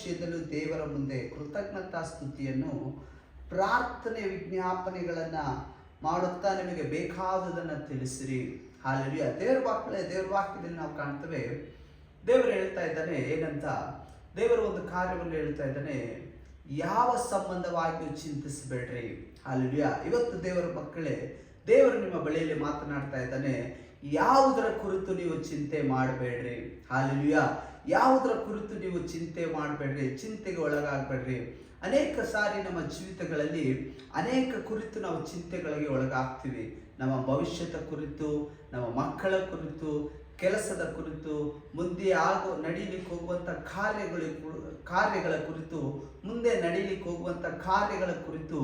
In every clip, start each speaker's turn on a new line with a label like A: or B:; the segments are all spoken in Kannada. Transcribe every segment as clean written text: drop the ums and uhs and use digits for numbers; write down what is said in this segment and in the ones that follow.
A: ವಿಷಯದಲ್ಲೂ ದೇವರ ಮುಂದೆ ಕೃತಜ್ಞತಾ ಸ್ತುತಿಯನ್ನು ಪ್ರಾರ್ಥನೆ ವಿಜ್ಞಾಪನೆಗಳನ್ನು ಮಾಡುತ್ತಾ ನಿಮಗೆ ಬೇಕಾದುದನ್ನು ತಿಳಿಸಿರಿ. ಹಾಲೆಲೂಯಾ. ದೇವರ ಮಕ್ಕಳೇ, ದೇವರ ವಾಕ್ಯದಲ್ಲಿ ನಾವು ಕಾಣ್ತೇವೆ, ದೇವರು ಹೇಳ್ತಾ ಇದ್ದಾನೆ ಏನಂತ, ದೇವರ ಒಂದು ಕಾರ್ಯವನ್ನು ಹೇಳ್ತಾ ಇದ್ದಾನೆ, ಯಾವ ಸಂಬಂಧವಾಗಿಯೂ ಚಿಂತಿಸಬೇಡ್ರಿ. ಹಾಲೆಲೂಯಾ. ಇವತ್ತು ದೇವರ ಮಕ್ಕಳೇ, ದೇವರು ನಿಮ್ಮ ಬಳಿಯಲ್ಲಿ ಮಾತನಾಡ್ತಾ ಇದ್ದಾನೆ, ಯಾವುದರ ಕುರಿತು ನೀವು ಚಿಂತೆ ಮಾಡಬೇಡ್ರಿ. ಹಾಲೆಲೂಯಾ. ಯಾವುದರ ಕುರಿತು ನೀವು ಚಿಂತೆ ಮಾಡಬೇಡ್ರಿ, ಚಿಂತೆಗೆ ಒಳಗಾಗಬೇಡ್ರಿ. ಅನೇಕ ಸಾರಿ ನಮ್ಮ ಜೀವಿತಗಳಲ್ಲಿ ಅನೇಕ ಕುರಿತು ನಾವು ಚಿಂತೆಗಳಿಗೆ ಒಳಗಾಗ್ತೀವಿ. ನಮ್ಮ ಭವಿಷ್ಯದ ಕುರಿತು, ನಮ್ಮ ಮಕ್ಕಳ ಕುರಿತು, ಕೆಲಸದ ಕುರಿತು, ಮುಂದೆ ನಡೀಲಿಕ್ಕೆ ಹೋಗುವಂಥ ಕಾರ್ಯಗಳ ಕುರಿತು, ಮುಂದೆ ನಡೀಲಿಕ್ಕೆ ಹೋಗುವಂಥ ಕಾರ್ಯಗಳ ಕುರಿತು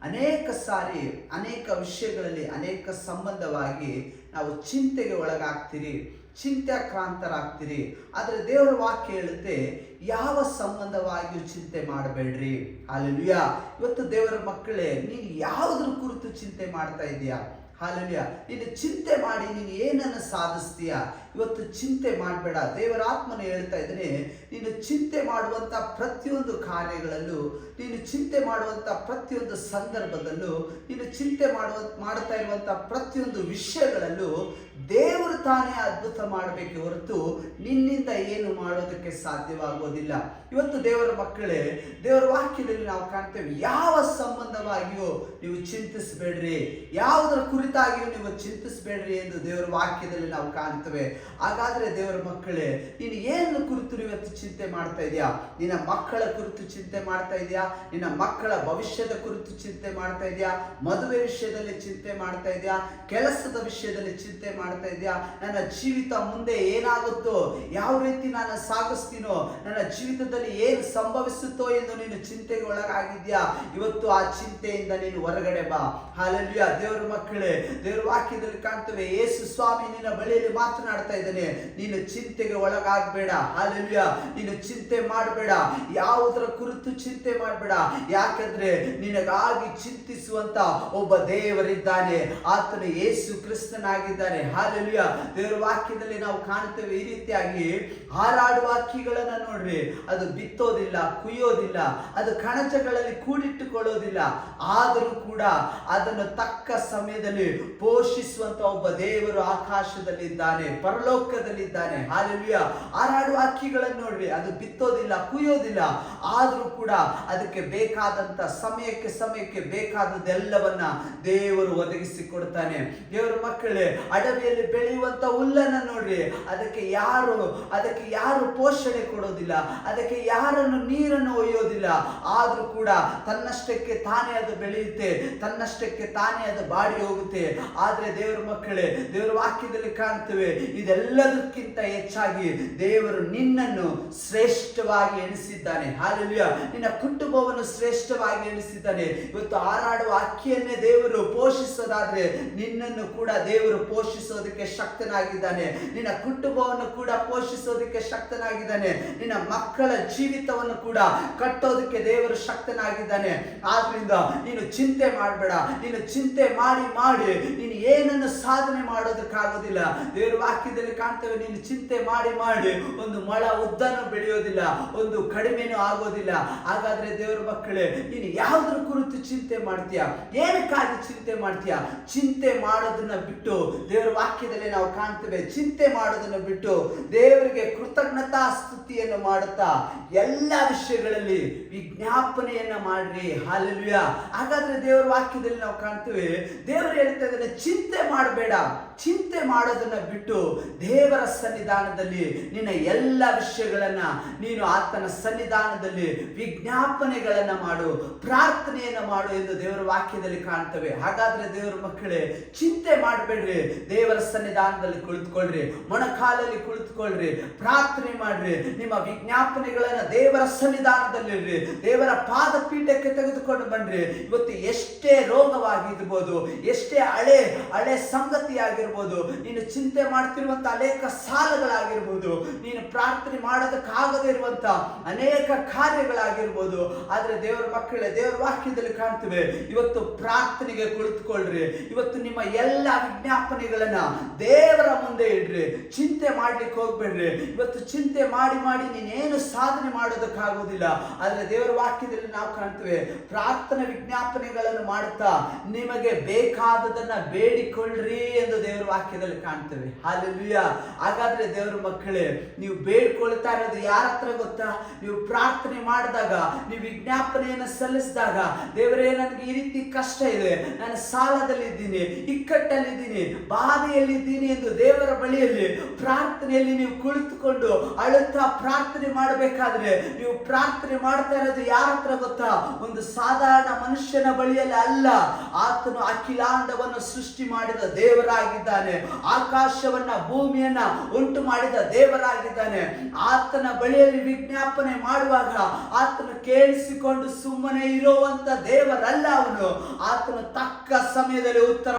A: ಅನೇಕ ಸಾರಿ ಅನೇಕ ವಿಷಯಗಳಲ್ಲಿ ಅನೇಕ ಸಂಬಂಧವಾಗಿ ನಾವು ಚಿಂತೆಗೆ ಒಳಗಾಗ್ತೀರಿ, ಚಿಂತಾಕ್ರಾಂತರಾಗ್ತೀರಿ. ಆದರೆ ದೇವರ ವಾಕ್ಯ ಹೇಳುತ್ತೆ, ಯಾವ ಸಂಬಂಧವಾಗಿಯೂ ಚಿಂತೆ ಮಾಡಬೇಡ್ರಿ. ಹಾಲೆಲೂಯಾ. ಇವತ್ತು ದೇವರ ಮಕ್ಕಳೇ, ನೀನು ಯಾವುದ್ರ ಕುರಿತು ಚಿಂತೆ ಮಾಡ್ತಾ ಇದೀಯಾ? ಹಾಲೆಲೂಯಾ. ನೀನು ಚಿಂತೆ ಮಾಡಿ ನೀನು ಏನನ್ನು ಸಾಧಿಸ್ತೀಯಾ? ಇವತ್ತು ಚಿಂತೆ ಮಾಡಬೇಡ. ದೇವರ ಆತ್ಮನು ಹೇಳ್ತಾ ಇದ್ದಾನೆ, ನೀನು ಚಿಂತೆ ಮಾಡುವಂಥ ಪ್ರತಿಯೊಂದು ಕಾರ್ಯಗಳಲ್ಲೂ, ನೀನು ಚಿಂತೆ ಮಾಡುವಂಥ ಪ್ರತಿಯೊಂದು ಸಂದರ್ಭದಲ್ಲೂ, ನೀನು ಚಿಂತೆ ಮಾಡ್ತಾ ಇರುವಂಥ ಪ್ರತಿಯೊಂದು ವಿಷಯಗಳಲ್ಲೂ ದೇವರು ತಾನೇ ಅದ್ಭುತ ಮಾಡಬೇಕೆ ಹೊರತು ನಿನ್ನಿಂದ ಏನು ಮಾಡೋದಕ್ಕೆ ಸಾಧ್ಯವಾಗೋದಿಲ್ಲ. ಇವತ್ತು ದೇವರ ಮಕ್ಕಳೇ, ದೇವರ ವಾಕ್ಯದಲ್ಲಿ ನಾವು ಕಾಣ್ತೇವೆ, ಯಾವ ಸಂಬಂಧವಾಗಿಯೂ ನೀವು ಚಿಂತಿಸಬೇಡ್ರಿ, ಯಾವುದರ ಕುರಿತಾಗಿಯೂ ನೀವು ಚಿಂತಿಸಬೇಡ್ರಿ ಎಂದು ದೇವರ ವಾಕ್ಯದಲ್ಲಿ ನಾವು ಕಾಣ್ತೇವೆ. ಹಾಗಾದ್ರೆ ದೇವರ ಮಕ್ಕಳೇ, ನೀನು ಏನು ಕುರಿತು ಇವತ್ತು ಚಿಂತೆ ಮಾಡ್ತಾ ಇದೆಯಾ? ನಿನ್ನ ಮಕ್ಕಳ ಕುರಿತು ಚಿಂತೆ ಮಾಡ್ತಾ ಇದೆಯಾ? ನಿನ್ನ ಮಕ್ಕಳ ಭವಿಷ್ಯದ ಕುರಿತು ಚಿಂತೆ ಮಾಡ್ತಾ ಇದೆಯಾ? ಮದುವೆ ವಿಷಯದಲ್ಲಿ ಚಿಂತೆ ಮಾಡ್ತಾ ಇದೆಯಾ? ಕೆಲಸದ ವಿಷಯದಲ್ಲಿ ಚಿಂತೆ ಮಾಡ್ತಾ ಇದೆಯಾ? ನನ್ನ ಜೀವಿತ ಮುಂದೆ ಏನಾಗುತ್ತೋ, ಯಾವ ರೀತಿ ನಾನು ಸಾಗಿಸ್ತೀನೋ, ನನ್ನ ಜೀವಿತದಲ್ಲಿ ಏನು ಸಂಭವಿಸುತ್ತೋ ಎಂದು ನೀನು ಚಿಂತೆಗೆ ಒಳಗಾಗಿದ್ಯಾ? ಇವತ್ತು ಆ ಚಿಂತೆಯಿಂದ ನೀನು ಹೊರಗಡೆ ಬಾ. ಹಾಲೆಲೂಯಾ. ದೇವರ ಮಕ್ಕಳೇ, ದೇವರ ವಾಕ್ಯದಲ್ಲಿ ಕಾಣ್ತೇವೆ, ಯೇಸು ಸ್ವಾಮಿ ನಿನ್ನ ಬಳಿಯಲ್ಲಿ ಮಾತನಾಡ್ತಾ ಇದ್ದಾನೆ, ನೀನು ಚಿಂತೆಗೆ ಒಳಗಾಗಬೇಡ. ಹಾಲೆಲೂಯಾ. ನೀನು ಚಿಂತೆ ಮಾಡಬೇಡ, ಯಾವುದರ ಕುರಿತು ಚಿಂತೆ ಮಾಡಬೇಡ. ಯಾಕಂದ್ರೆ ನಿನಗಾಗಿ ಚಿಂತಿಸುವಂತ ಒಬ್ಬ ದೇವರಿದ್ದಾನೆ, ಆತನು ಯೇಸು ಕ್ರಿಸ್ತನಾಗಿದ್ದಾನೆ. ಹಾಲೆಲೂಯಾ. ದೇವರ ವಾಕ್ಯದಲ್ಲಿ ನಾವು ಕಾಣ್ತೇವೆ, ಈ ರೀತಿಯಾಗಿ ಹಾರಾಡುವ ಹಕ್ಕಿಗಳನ್ನ ನೋಡ್ರಿ, ಅದು ಬಿತ್ತೋದಿಲ್ಲ, ಕುಯ್ಯೋದಿಲ್ಲ, ಅದು ಕಣಜಗಳಲ್ಲಿ ಕೂಡಿಟ್ಟುಕೊಳ್ಳೋದಿಲ್ಲ, ಆದರೂ ಕೂಡ ಅದನ್ನು ತಕ್ಕ ಸಮಯದಲ್ಲಿ ಪೋಷಿಸುವಂತ ಒಬ್ಬ ದೇವರು ಆಕಾಶದಲ್ಲಿದ್ದಾನೆ, ಪರಲೋಕದಲ್ಲಿದ್ದಾನೆ. ಹಾಲೆಲೂಯಾ. ಹಾರಾಡುವ ಹಕ್ಕಿಗಳನ್ನು ನೋಡ್ರಿ, ಅದು ಬಿತ್ತೋದಿಲ್ಲ, ಕುಯ್ಯೋದಿಲ್ಲ, ಆದರೂ ಕೂಡ ಅದಕ್ಕೆ ಬೇಕಾದಂತ ಸಮಯಕ್ಕೆ ಬೇಕಾದದ್ದೆಲ್ಲವನ್ನ ದೇವರು ಒದಗಿಸಿ ಕೊಡ್ತಾನೆ. ದೇವರ ಮಕ್ಕಳೇ, ಅಡವಿಯಲ್ಲಿ ಬೆಳೆಯುವಂತ ಹುಲ್ಲನ್ನ ನೋಡ್ರಿ, ಅದಕ್ಕೆ ಯಾರು ಪೋಷಣೆ ಕೊಡೋದಿಲ್ಲ, ಅದಕ್ಕೆ ಯಾರನ್ನು ನೀರನ್ನು ಒಯ್ಯೋದಿಲ್ಲ, ಆದ್ರೂ ಕೂಡ ತನ್ನಷ್ಟಕ್ಕೆ ತಾನೇ ಅದು ಬೆಳೆಯುತ್ತೆ, ತನ್ನಷ್ಟಕ್ಕೆ ತಾನೇ ಅದು ಬಾಡಿ ಹೋಗುತ್ತೆ. ಆದ್ರೆ ದೇವರ ಮಕ್ಕಳೇ, ದೇವರ ವಾಕ್ಯದಲ್ಲಿ ಕಾಣ್ತೇವೆ, ಇದೆಲ್ಲದಕ್ಕಿಂತ ಹೆಚ್ಚಾಗಿ ದೇವರು ನಿನ್ನನ್ನು ಶ್ರೇಷ್ಠವಾಗಿ ಎಣಿಸಿದ್ದಾನೆ. ಹಾಲೆಲೂಯಾ. ನಿನ್ನ ಕುಟುಂಬವನ್ನು ಶ್ರೇಷ್ಠವಾಗಿ ಎಣಿಸಿದ್ದಾನೆ. ಇವತ್ತು ಹಾರಾಡುವ ಹಕ್ಕಿಯನ್ನೇ ದೇವರು ಪೋಷಿಸೋದಾದ್ರೆ ನಿನ್ನನ್ನು ಕೂಡ ದೇವರು ಪೋಷಿಸೋದಕ್ಕೆ ಶಕ್ತನಾಗಿದ್ದಾನೆ, ನಿನ್ನ ಕುಟುಂಬವನ್ನು ಕೂಡ ಪೋಷಿಸೋದಕ್ಕೆ ಶಕ್ತನಾಗಿದ್ದಾನೆ, ನಿನ್ನ ಮಕ್ಕಳ ಜೀವಿತವನ್ನು ಕೂಡ ಕಟ್ಟೋದಕ್ಕೆ ದೇವರು ಶಕ್ತನಾಗಿದ್ದಾನೆ. ಆದ್ರಿಂದ ನೀನು ಚಿಂತೆ ಮಾಡಬೇಡ. ನೀನು ಚಿಂತೆ ಮಾಡಿ ನೀನು ಏನನ್ನು ಸಾಧನೆ ಮಾಡೋದಕ್ಕಾಗೋದಿಲ್ಲ. ದೇವರ ವಾಕ್ಯದಲ್ಲಿ ಕಾಣ್ತೇವೆ, ನೀನು ಚಿಂತೆ ಮಾಡಿ ಒಂದು ಮೊಳ ಉದ್ದನೂ ಬೆಳೆಯೋದಿಲ್ಲ, ಒಂದು ಕಡಿಮೆನೂ ಆಗೋದಿಲ್ಲ. ಹಾಗಾದ್ರೆ ದೇವರ ಮಕ್ಕಳೇ, ನೀನು ಯಾವುದ್ರ ಕುರಿತು ಚಿಂತೆ ಮಾಡ್ತೀಯಾ? ಏನಕ್ಕಾಗಿ ಚಿಂತೆ ಮಾಡ್ತೀಯಾ? ಚಿಂತೆ ಮಾಡೋದನ್ನ ಬಿಟ್ಟು, ದೇವರ ವಾಕ್ಯದಲ್ಲಿ ನಾವು ಕಾಣ್ತೇವೆ, ಚಿಂತೆ ಮಾಡೋದನ್ನ ಬಿಟ್ಟು ದೇವರಿಗೆ ಕೃತಜ್ಞತಾ ಸ್ತುತಿಯನ್ನು ಮಾಡುತ್ತಾ ಎಲ್ಲ ವಿಷಯಗಳಲ್ಲಿ ವಿಜ್ಞಾಪನೆಯನ್ನ ಮಾಡ್ರಿ. ಹಾಲೆಲೂಯಾ. ಹಾಗಾದ್ರೆ ದೇವರ ವಾಕ್ಯದಲ್ಲಿ ನಾವು ಕಾಣ್ತೇವೆ, ದೇವರು ಹೇಳ್ತಾ ಇದ್ದಾನೆ, ಚಿಂತೆ ಮಾಡಬೇಡ. ಚಿಂತೆ ಮಾಡೋದನ್ನ ಬಿಟ್ಟು ದೇವರ ಸನ್ನಿಧಾನದಲ್ಲಿ ನಿನ್ನ ಎಲ್ಲ ವಿಷಯಗಳನ್ನ ನೀನು ಆತನ ಸನ್ನಿಧಾನದಲ್ಲಿ ವಿಜ್ಞಾಪನೆಗಳನ್ನ ಮಾಡು, ಪ್ರಾರ್ಥನೆಯನ್ನ ಮಾಡು ಎಂದು ದೇವರ ವಾಕ್ಯದಲ್ಲಿ ಕಾಣ್ತೇವೆ. ಹಾಗಾದ್ರೆ ದೇವರ ಮಕ್ಕಳೇ, ಚಿಂತೆ ಮಾಡಬೇಡ್ರಿ, ದೇವರ ಸನ್ನಿಧಾನದಲ್ಲಿ ಕುಳಿತುಕೊಳ್ಳ್ರಿ, ಮೊಣಕಾಲಲ್ಲಿ ಕುಳಿತುಕೊಳ್ಳ್ರಿ, ಪ್ರಾರ್ಥನೆ ಮಾಡ್ರಿ, ನಿಮ್ಮ ವಿಜ್ಞಾಪನೆಗಳನ್ನ ದೇವರ ಸನ್ನಿಧಾನದಲ್ಲಿರ್ರಿ, ದೇವರ ಪಾದಪೀಠಕ್ಕೆ ತೆಗೆದುಕೊಂಡು ಬನ್ರಿ. ಇವತ್ತು ಎಷ್ಟೇ ರೋಗವಾಗಿರ್ಬೋದು, ಎಷ್ಟೇ ಹಳೆ ಸಂಗತಿ ಆಗಿರ್ಬೋದು, ನೀನು ಚಿಂತೆ ಮಾಡ್ತಿರುವಂತ ಅನೇಕ ಸಾಲಗಳಾಗಿರ್ಬೋದು, ನೀನು ಪ್ರಾರ್ಥನೆ ಮಾಡೋದಕ್ಕಾಗದೇ ಇರುವಂತ ಅನೇಕ ಕಾರ್ಯಗಳಾಗಿರ್ಬೋದು, ಆದ್ರೆ ದೇವರ ಮಕ್ಕಳೇ, ದೇವರ ವಾಕ್ಯದಲ್ಲಿ ಕಾಣ್ತೇವೆ, ಇವತ್ತು ಪ್ರಾರ್ಥನೆಗೆ ಕುಳಿತುಕೊಳ್ಳ್ರಿ. ಇವತ್ತು ನಿಮ್ಮ ಎಲ್ಲ ವಿಜ್ಞಾಪನೆಗಳನ್ನ ದೇವರ ಮುಂದೆ ಇಡ್ರಿ. ಚಿಂತೆ ಮಾಡ್ಲಿಕ್ಕೆ ಹೋಗ್ಬೇಡ್ರಿ. ಇವತ್ತು ಚಿಂತೆ ಮಾಡಿ ಮಾಡಿ ನೀನೇನು ಸಾಧನೆ ಮಾಡೋದಕ್ಕಾಗೋದಿಲ್ಲ. ಆದ್ರೆ ದೇವರ ವಾಕ್ಯದಲ್ಲಿ ನಾವು ಕಾಣ್ತೇವೆ, ಪ್ರಾರ್ಥನೆ ವಿಜ್ಞಾಪನೆಗಳನ್ನು ಮಾಡುತ್ತಾ ನಿಮಗೆ ಬೇಕಾದದನ್ನ ಬೇಡಿಕೊಳ್ಳ್ರಿ ಎಂದು ದೇವರ ವಾಕ್ಯದಲ್ಲಿ ಕಾಣ್ತೇವೆ. ಹಾಲೆಲೂಯ. ಹಾಗಾದ್ರೆ ದೇವರ ಮಕ್ಕಳೇ, ನೀವು ಬೇಡ್ಕೊಳ್ತಾ ಇರೋದು ಯಾರ ಹತ್ರ ಗೊತ್ತಾ? ನೀವು ಪ್ರಾರ್ಥನೆ ಮಾಡಿದಾಗ, ನೀವು ವಿಜ್ಞಾಪನೆಯನ್ನು ಸಲ್ಲಿಸಿದಾಗ, ದೇವರೇ ನನಗೆ ಈ ರೀತಿ ಕಷ್ಟ ಇದೆ, ನಾನು ಸಾಲದಲ್ಲಿದ್ದೀನಿ, ಇಕ್ಕಟ್ಟಲ್ಲಿದ್ದೀನಿ, ಬಾಧೆಯಲ್ಲಿದ್ದೀನಿ ಎಂದು ದೇವರ ಬಳಿಯಲ್ಲಿ ಪ್ರಾರ್ಥನೆಯಲ್ಲಿ ನೀವು ಕುಳಿತುಕೊಂಡು ಅಳುತ್ತಾ ಪ್ರಾರ್ಥನೆ ಮಾಡಬೇಕಾದ್ರೆ, ನೀವು ಪ್ರಾರ್ಥನೆ ಮಾಡ್ತಾ ಇರೋದು ಯಾರ ಹತ್ರ ಗೊತ್ತಾ? ಒಂದು ಸಾಧಾರಣ ಮನುಷ್ಯನ ಬಳಿಯಲ್ಲಿ ಅಲ್ಲ. ಆತನು ಅಖಿಲಾಂಡವನ್ನು ಸೃಷ್ಟಿ ಮಾಡಿದ ದೇವರಾಗಿದ್ದಾನೆ. ಆಕಾಶವನ್ನ ಭೂಮಿಯನ್ನ ಉಂಟು ಮಾಡಿದ ದೇವರಾಗಿದ್ದಾನೆ. ಆತನ ಬಳಿಯಲ್ಲಿ ವಿಜ್ಞಾಪನೆ ಮಾಡುವಾಗ ಆತನು ಕೇಳಿಸಿಕೊಂಡು ಸುಮ್ಮನೆ ಇರುವಂತ ದೇವರಲ್ಲ ಅವನು. ಆತನು ತಕ್ಕ ಸಮಯದಲ್ಲಿ ಉತ್ತರ